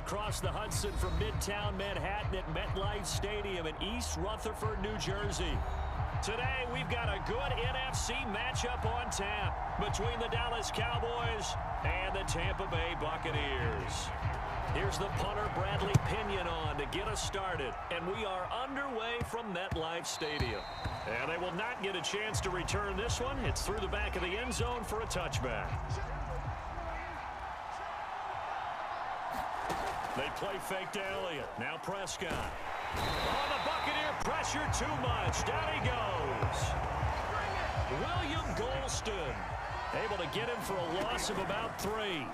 across the Hudson from Midtown Manhattan at MetLife Stadium in East Rutherford, New Jersey. Today, we've got a good NFC matchup on tap between the Dallas Cowboys and the Tampa Bay Buccaneers. Here's the punter, Bradley Pinion, on to get us started. And we are underway from MetLife Stadium. And they will not get a chance to return this one. It's through the back of the end zone for a touchback. They play fake to Elliott. Now Prescott. Oh, the Buccaneer pressure too much. Down he goes. William Golston able to get him for a loss of about 3.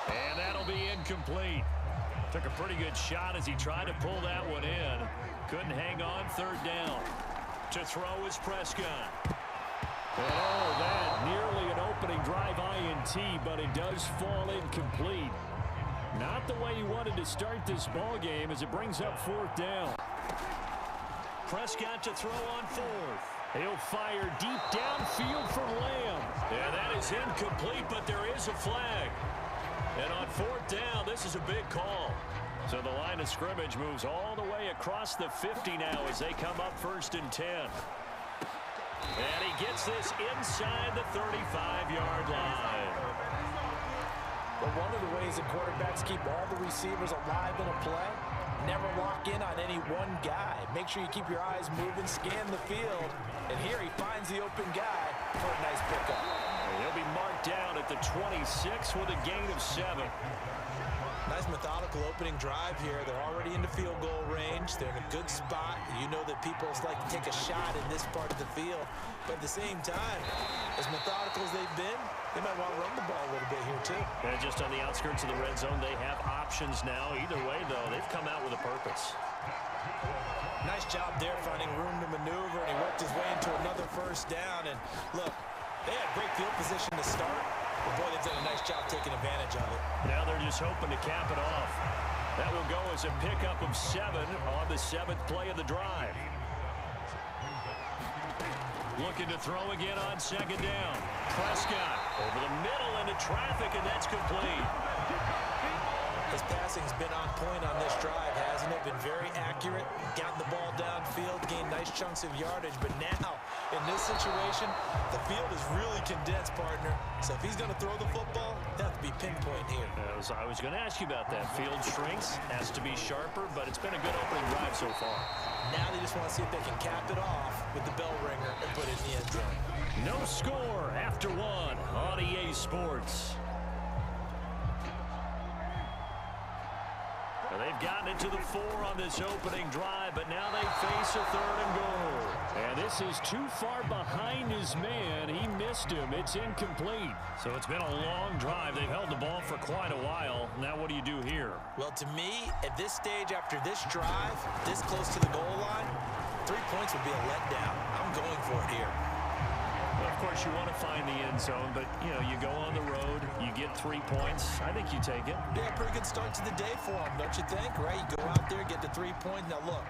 And that'll be incomplete. Took a pretty good shot as he tried to pull that one in. Couldn't hang on. 3rd down. To throw is Prescott. Oh, that nearly an opening drive INT, but it does fall incomplete. Not the way he wanted to start this ball game as it brings up 4th down. Prescott to throw on 4th. He'll fire deep downfield for Lamb. Yeah, that is incomplete, but there is a flag. And on 4th down, this is a big call. So the line of scrimmage moves all the way across the 50 now as they come up 1st and 10. And he gets this inside the 35-yard line. But one of the ways that quarterbacks keep all the receivers alive in a play, never lock in on any one guy. Make sure you keep your eyes moving, scan the field. And here he finds the open guy for a nice pickup. He'll be marked down at the 26 with a gain of 7. Nice methodical opening drive here. They're already into field goal range. They're in a good spot. You know that people like to take a shot in this part of the field. But at the same time, as methodical as they've been, they might want to run the ball a little bit here too. And just on the outskirts of the red zone, they have options now. Either way, though, they've come out with a purpose. Nice job there finding room to maneuver, and he worked his way into another 1st down. And look, they had great field position to start. But boy, they've done a nice job taking advantage of it. Now they're just hoping to cap it off. That will go as a pickup of 7 on the 7th play of the drive. Looking to throw again on 2nd down. Prescott over the middle into traffic, and that's complete. His passing's been on point on this drive, hasn't it? Been very accurate, gotten the ball downfield, gained nice chunks of yardage. But now, in this situation, the field is really condensed, partner. So if he's going to throw the football, he'll have to be pinpoint here. I was going to ask you about that. Field shrinks, has to be sharper, but it's been a good opening drive so far. Now they just want to see if they can cap it off with the bell ringer and put it in the end zone. No score after 1 on EA Sports. Well, they've gotten it to the 4 on this opening drive, but now they face a 3rd and goal. And this is too far behind his man. He missed him. It's incomplete. So it's been a long drive. They've held the ball for quite a while. Now what do you do here? Well, to me, at this stage after this drive, this close to the goal line, 3 points would be a letdown. I'm going for it here. Well, of course, you want to find the end zone, but, you know, you go on the road, you get 3 points. I think you take it. Yeah, pretty good start to the day for him, don't you think? Right? You go out there, get the 3 points. Now, look,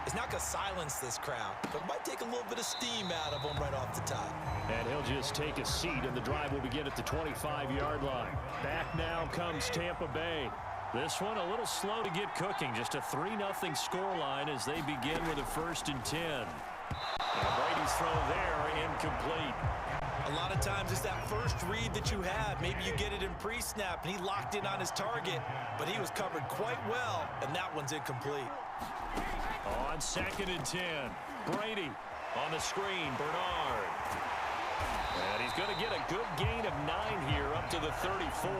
it's not going to silence this crowd, but it might take a little bit of steam out of him right off the top. And he'll just take a seat, and the drive will begin at the 25-yard line. Back now comes Tampa Bay. This one a little slow to get cooking. Just a 3-0 scoreline as they begin with a 1st and 10. And Brady's throw there, incomplete. A lot of times it's that first read that you have. Maybe you get it in pre-snap, and he locked in on his target, but he was covered quite well, and that one's incomplete. On 2nd and 10, Brady on the screen, Bernard. And he's going to get a good gain of 9 here up to the 34.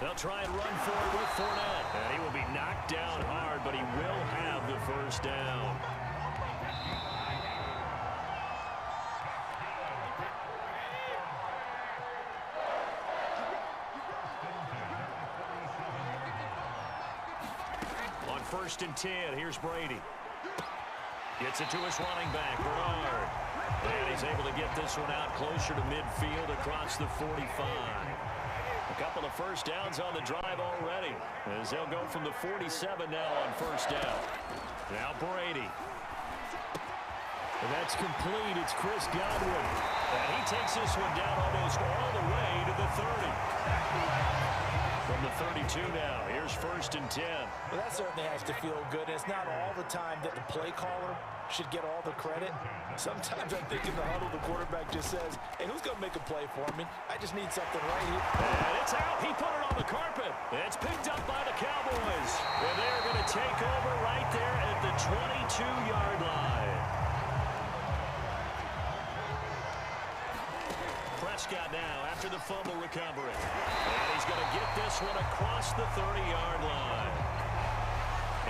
They'll try and run forward with Fournette. And he will be knocked down hard, but he will have the 1st down. On 1st and 10, here's Brady. Gets it to his running back, Bernard. And he's able to get this one out closer to midfield across the 45. A couple of 1st downs on the drive already, as they'll go from the 47 now on 1st down. Now Brady. And that's complete. It's Chris Godwin. And he takes this one down almost all the way to the 30. From the 32 now, here's 1st and 10. Well, that certainly has to feel good. It's not all the time that the play caller should get all the credit. Sometimes I think in the huddle, the quarterback just says, hey, who's going to make a play for me? I just need something right here. And it's out. He put it on the carpet. It's picked up by the Cowboys. And they're going to take over right there at the 22-yard line. Prescott now after the fumble recovery. And he's going to get this one across the 30-yard line.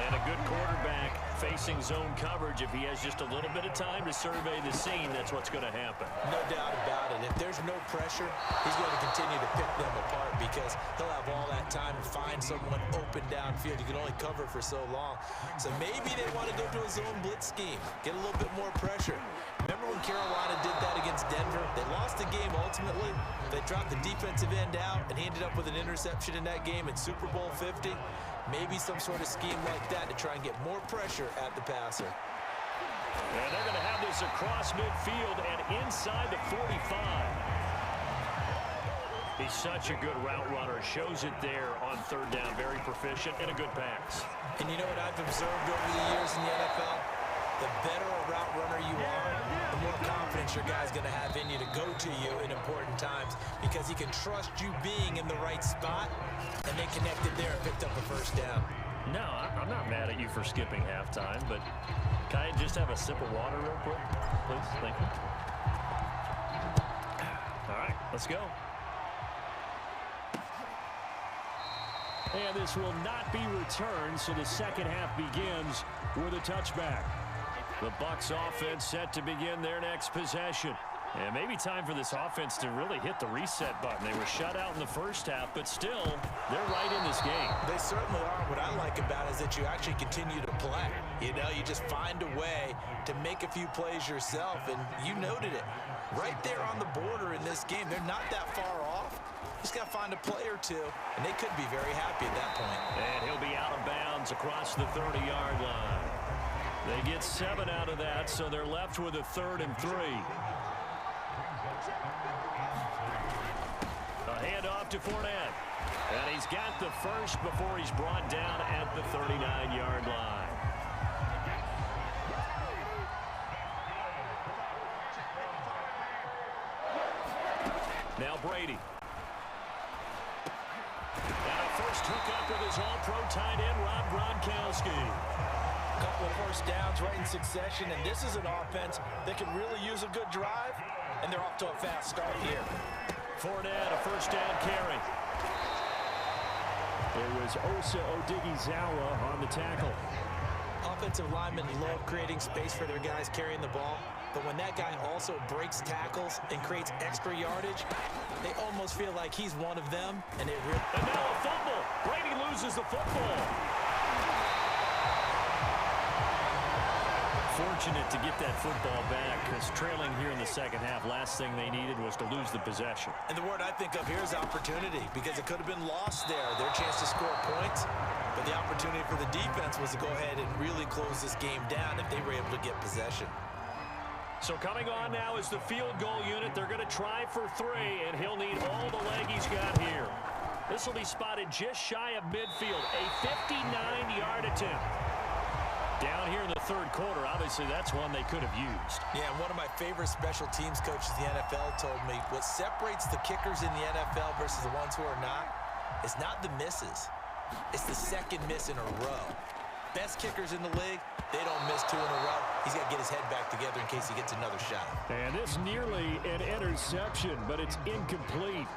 And a good quarterback facing zone coverage. If he has just a little bit of time to survey the scene, that's what's going to happen. No doubt about it. If there's no pressure, he's going to continue to pick them apart because he'll have all that time to find someone open downfield. You can only cover for so long. So maybe they want to go to a zone blitz scheme, get a little bit more pressure. Remember when Carolina did that against Denver? They lost the game ultimately. They dropped the defensive end out, and he ended up with an interception in that game in Super Bowl 50. Maybe some sort of scheme like that to try and get more pressure at the passer. And they're going to have this across midfield and inside the 45. He's such a good route runner. Shows it there on 3rd down. Very proficient and a good pass. And you know what I've observed over the years in the NFL? The better a route runner you are, the more confidence your guy's going to have in you to go to you in important times because he can trust you being in the right spot, and they connected there and picked up a 1st down. No, I'm not mad at you for skipping halftime, but can I just have a sip of water real quick, please? Thank you. All right, let's go. And this will not be returned, so the second half begins with a touchback. The Bucs offense set to begin their next possession. And maybe time for this offense to really hit the reset button. They were shut out in the first half, but still, they're right in this game. They certainly are. What I like about it is that you actually continue to play. You know, you just find a way to make a few plays yourself, and you noted it. Right there on the border in this game, they're not that far off. Just got to find a play or two, and they could be very happy at that point. And he'll be out of bounds across the 30-yard line. They get 7 out of that, so they're left with a 3rd and 3. A handoff to Fournette. And he's got the first before he's brought down at the 39-yard line. Now Brady. And a first hookup with his all-pro tight end, Rob Gronkowski. A couple of 1st downs right in succession, and this is an offense that can really use a good drive, and they're off to a fast start here. Fournette, a 1st down carry. It was Osa Odighizuwa on the tackle. Offensive linemen love creating space for their guys carrying the ball, but when that guy also breaks tackles and creates extra yardage, they almost feel like he's one of them, and it really... And now a fumble. Brady loses the football. Fortunate to get that football back because trailing here in the second half, last thing they needed was to lose the possession. And the word I think of here is opportunity because it could have been lost there, their chance to score points. But the opportunity for the defense was to go ahead and really close this game down if they were able to get possession. So coming on now is the field goal unit. They're going to try for 3, and he'll need all the leg he's got here. This will be spotted just shy of midfield, a 59-yard attempt. Down here in the 3rd quarter, obviously that's one they could have used. Yeah, and one of my favorite special teams coaches in the NFL told me what separates the kickers in the NFL versus the ones who are not is not the misses. It's the second miss in a row. Best kickers in the league, they don't miss 2 in a row. He's got to get his head back together in case he gets another shot. And this nearly an interception, but it's incomplete.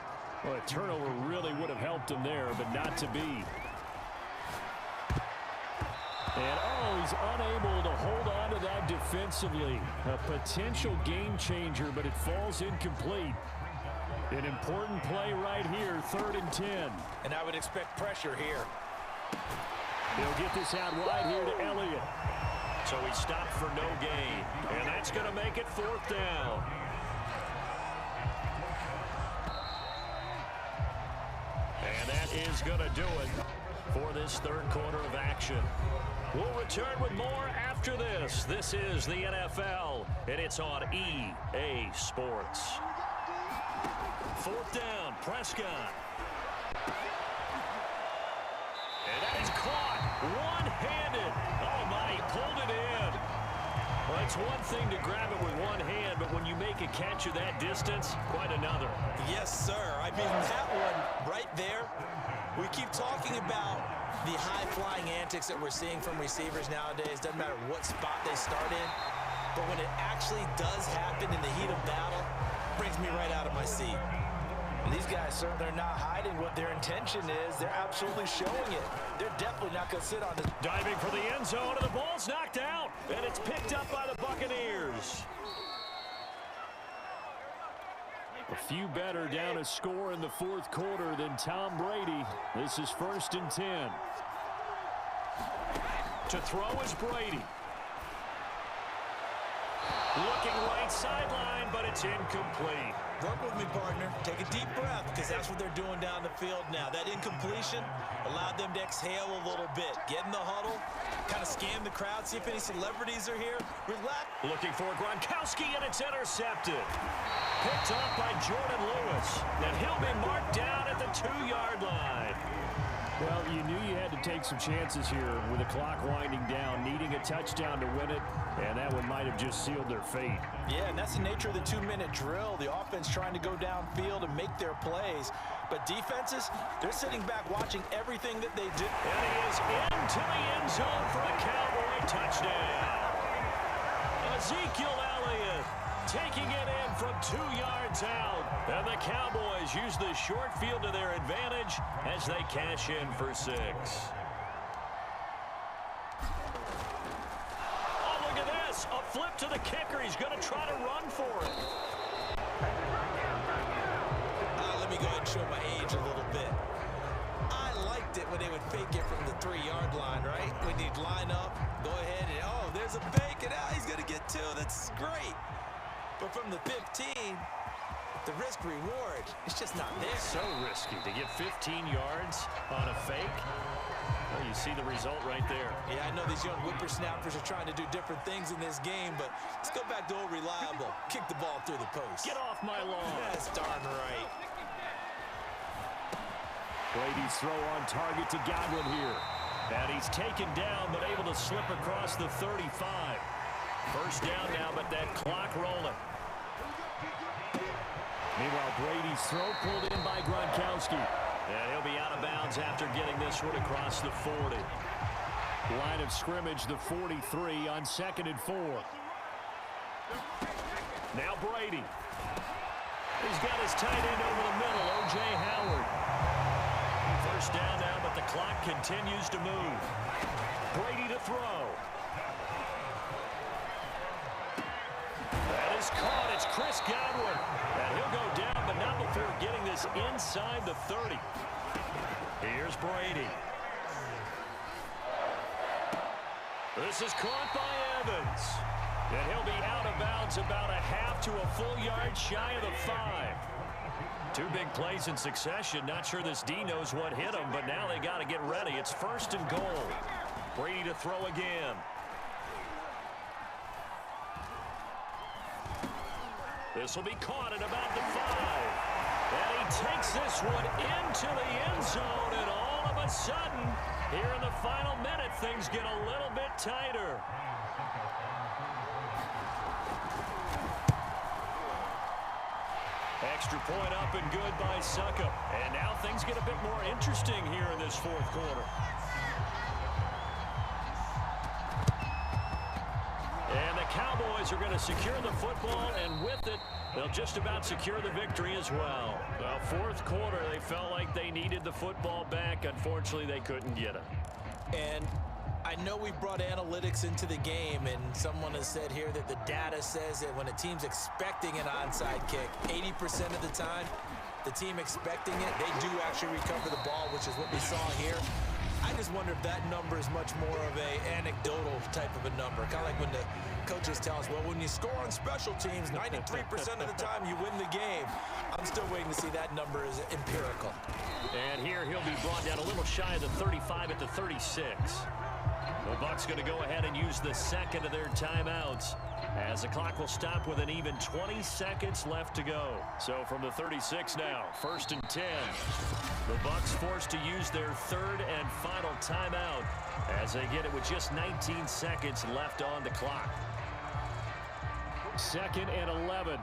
Well, a turnover really would have helped him there, but not to be. And, oh, he's unable to hold on to that defensively. A potential game changer, but it falls incomplete. An important play right here, 3rd and 10. And I would expect pressure here. He'll get this out wide here to Elliott. So he stopped for no gain. And that's going to make it 4th down. And that is going to do it for this 3rd quarter of action. We'll return with more after this. This is the NFL, and it's on EA Sports. Fourth down, Prescott. And that is caught one-handed. Oh, my, he pulled it in. Well, it's one thing to grab it with one hand, but when you make a catch of that distance, quite another. Yes, sir. I mean, that one right there, we keep talking about the high-flying antics that we're seeing from receivers nowadays. Doesn't matter what spot they start in, but when it actually does happen in the heat of battle, it brings me right out of my seat. These guys, sir, they're not hiding what their intention is. They're absolutely showing it. They're definitely not going to sit on this. Diving for the end zone, and the ball's knocked out, and it's picked up by the Buccaneers. A few better down a score in the fourth quarter than Tom Brady. This is 1st and 10. To throw is Brady. Looking right sideline, but it's incomplete. Work with me, partner. Take a deep breath, because that's what they're doing down the field now. That incompletion allowed them to exhale a little bit. Get in the huddle, kind of scan the crowd, see if any celebrities are here. Relax. Looking for Gronkowski, and it's intercepted. Picked up by Jordan Lewis. And he'll be marked down at the 2-yard line. Well, you knew you had to take some chances here with the clock winding down, needing a touchdown to win it, and that one might have just sealed their fate. Yeah, and that's the nature of the 2-minute drill. The offense trying to go downfield and make their plays. But defenses, they're sitting back watching everything that they do. And he is into the end zone for a Cowboy touchdown. Ezekiel Elliott taking it in from 2 yards out. And the Cowboys use the short field to their advantage as they cash in for 6. Oh, look at this. A flip to the kicker. He's going to try to run for it. Let me go ahead and show my age a little bit. I liked it when they would fake it from the 3-yard line, right? When you'd line up, go ahead, and oh, there's a fake, and he's going to get 2. That's great. But from the 15, the risk-reward, it's just not there. So risky to get 15 yards on a fake. Well, you see the result right there. Yeah, I know these young whippersnappers are trying to do different things in this game, but let's go back to old reliable. Kick the ball through the post. Get off my lawn. That's darn right. Brady's throw on target to Godwin here. And he's taken down, but able to slip across the 35. First down now, but that clock rolling. Meanwhile, Brady's throw pulled in by Gronkowski. And he'll be out of bounds after getting this one across the 40. Line of scrimmage, the 43 on 2nd and 4. Now Brady. He's got his tight end over the middle, O.J. Howard. First down now, but the clock continues to move. Brady to throw. That is caught. It's Chris Godwin. And he'll go down, but not before getting this inside the 30. Here's Brady. This is caught by Evans. And he'll be out of bounds about a half to a full yard shy of the 5. 2 big plays in succession. Not sure this D knows what hit him, but now they got to get ready. It's 1st and goal. Brady to throw again. This will be caught at about the 5. And he takes this one into the end zone, and all of a sudden, here in the final minute, things get a little bit tighter. Extra point up and good by Suckup. And now things get a bit more interesting here in this fourth quarter. And the Cowboys are going to secure the football, and with it, they'll just about secure the victory as well. Well, fourth quarter, they felt like they needed the football back. Unfortunately, they couldn't get it. And I know we brought analytics into the game, and someone has said here that the data says that when a team's expecting an onside kick, 80% of the time, the team expecting it, they do actually recover the ball, which is what we saw here. I just wonder if that number is much more of a anecdotal type of a number. Kind of like when the coaches tell us, well, when you score on special teams, 93% of the time you win the game. I'm still waiting to see that number is empirical. And here he'll be brought down a little shy of the 35 at the 36. The Bucs going to go ahead and use the second of their timeouts, as the clock will stop with an even 20 seconds left to go. So from the 36 now, 1st and 10. The Bucs forced to use their third and final timeout as they get it with just 19 seconds left on the clock. 2nd and 11.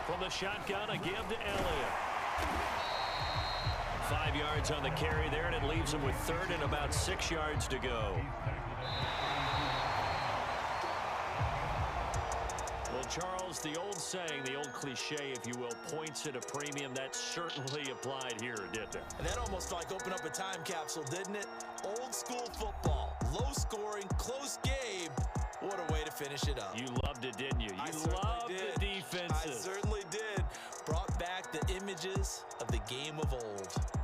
From the shotgun, a give to Elliott. 5 yards on the carry there, and it leaves him with 3rd and about 6 yards to go. Well, Charles, the old saying, the old cliche, if you will, points at a premium, that certainly applied here, didn't it? And that almost like opened up a time capsule, didn't it? Old school football, low scoring, close game. What a way to finish it up. You loved it, didn't you? You loved the defenses. I certainly did. Brought back the images of the game of old.